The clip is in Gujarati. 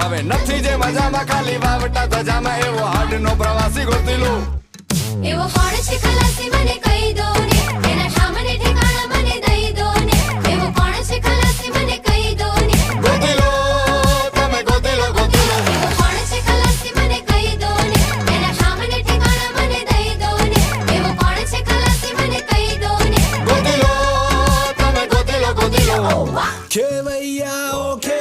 હવે નથી જે મજામાં ખાલી વાવટા ધજામાં એવો હાડનો પ્રવાસી ગોતી લો એવો કોણ છે ખલાસી મને કહી દો ને એના સામને ઠેકાણા મને દઈ દો ને એવો કોણ છે ખલાસી મને કહી દો ને ગોતી લો તમે ગોતી લો એવો કોણ છે ખલાસી મને કહી દો ને એના સામને ઠેકાણા મને દઈ દો ને એવો કોણ છે ખલાસી મને કહી દો ને ગોતી લો તમે ગોતી લો ખેવૈયા ઓ